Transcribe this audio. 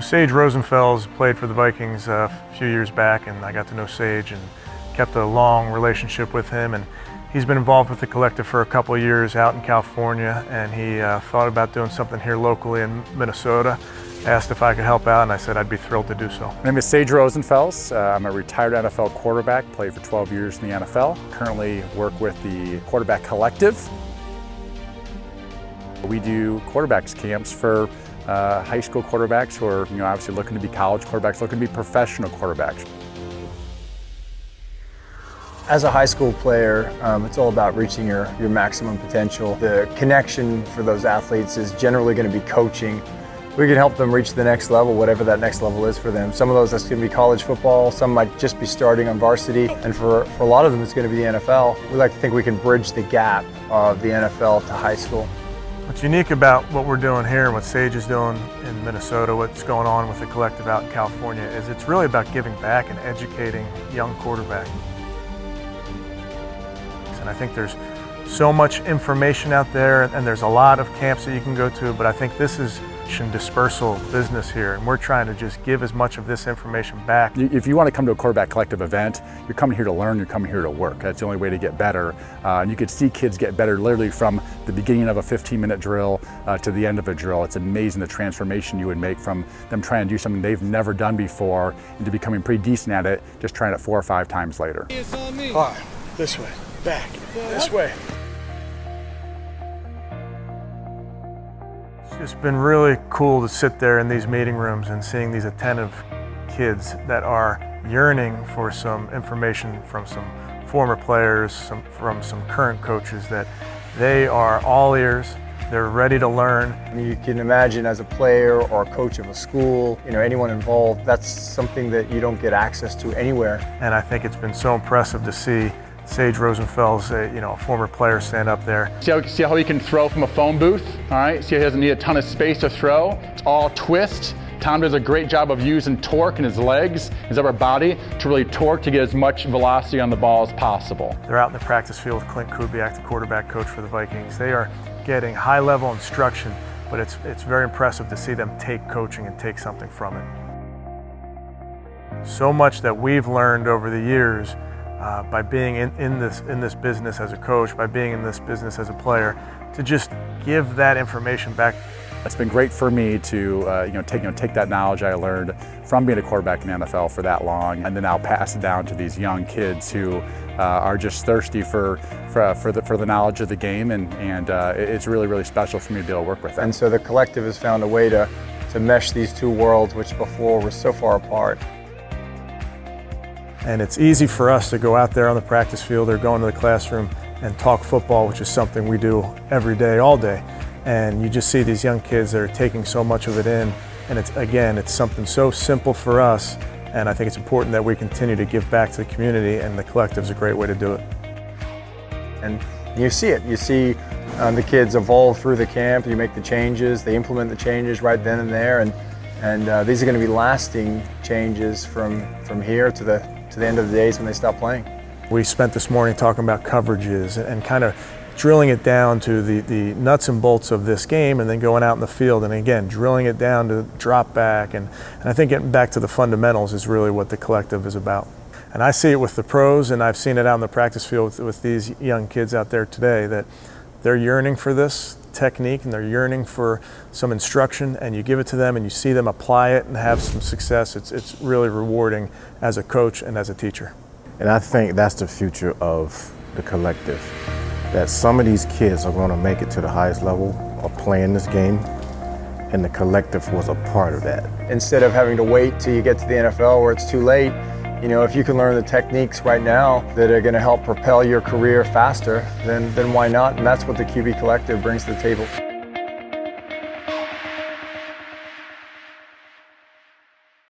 So Sage Rosenfels played for the Vikings a few years back, and I got to know Sage and kept a long relationship with him. And he's been involved with the collective for a couple of years out in California, and he thought about doing something here locally in Minnesota. Asked if I could help out, and I said I'd be thrilled to do so. My name is Sage Rosenfels. I'm a retired NFL quarterback, played for 12 years in the NFL. Currently work with the Quarterback Collective. We do quarterbacks camps for high school quarterbacks who are obviously looking to be college quarterbacks, looking to be professional quarterbacks. As a high school player, it's all about reaching your maximum potential. The connection for those athletes is generally going to be coaching. We can help them reach the next level, whatever that next level is for them. Some of those, that's going to be college football. Some might just be starting on varsity. And for a lot of them, it's going to be the NFL. We like to think we can bridge the gap of the NFL to high school. What's unique about what we're doing here and what Sage is doing in Minnesota, what's going on with the collective out in California, is it's really about giving back and educating young quarterbacks. And I think there's so much information out there, and there's a lot of camps that you can go to, but I think this is dispersal business here, and we're trying to just give as much of this information back. If you want to come to a quarterback collective event, you're coming here to learn, you're coming here to work. That's the only way to get better. And you can see kids get better literally from the beginning of a 15-minute drill to the end of a drill. It's amazing the transformation you would make from them trying to do something they've never done before into becoming pretty decent at it, just trying it 4 or 5 times later. Arm, this way, back, this way. It's been really cool to sit there in these meeting rooms and seeing these attentive kids that are yearning for some information from some former players, from some current coaches, that they are all ears, they're ready to learn. You can imagine as a player or a coach of a school, anyone involved, that's something that you don't get access to anywhere. And I think it's been so impressive to see Sage Rosenfels, a former player, stand up there. See how he can throw from a phone booth? All right. See how he doesn't need a ton of space to throw. It's all twist. Tom does a great job of using torque in his legs, his upper body, to really torque to get as much velocity on the ball as possible. They're out in the practice field with Clint Kubiak, the quarterback coach for the Vikings. They are getting high-level instruction, but it's very impressive to see them take coaching and take something from it. So much that we've learned over the years by being in this business as a coach, by being in this business as a player, to just give that information back. It's been great for me to take that knowledge I learned from being a quarterback in the NFL for that long, and then I'll pass it down to these young kids who are just thirsty for the knowledge of the game, and it's really, really special for me to be able to work with them. And so the collective has found a way to mesh these two worlds, which before were so far apart. And it's easy for us to go out there on the practice field or go into the classroom and talk football, which is something we do every day, all day. And you just see these young kids that are taking so much of it in. And it's something so simple for us. And I think it's important that we continue to give back to the community, and the collective is a great way to do it. And you see it. You see the kids evolve through the camp. You make the changes. They implement the changes right then and there. And these are going to be lasting changes from here to the end of the days when they stop playing. We spent this morning talking about coverages and kind of drilling it down to the nuts and bolts of this game, and then going out in the field and again drilling it down to drop back, and I think getting back to the fundamentals is really what the collective is about. And I see it with the pros, and I've seen it out in the practice field with these young kids out there today, that they're yearning for this technique and they're yearning for some instruction, and you give it to them and you see them apply it and have some success. It's really rewarding as a coach and as a teacher. And I think that's the future of the collective, that some of these kids are going to make it to the highest level of playing this game, and the collective was a part of that. Instead of having to wait till you get to the NFL where it's too late, if you can learn the techniques right now that are going to help propel your career faster, then why not? And that's what the QB Collective brings to the table.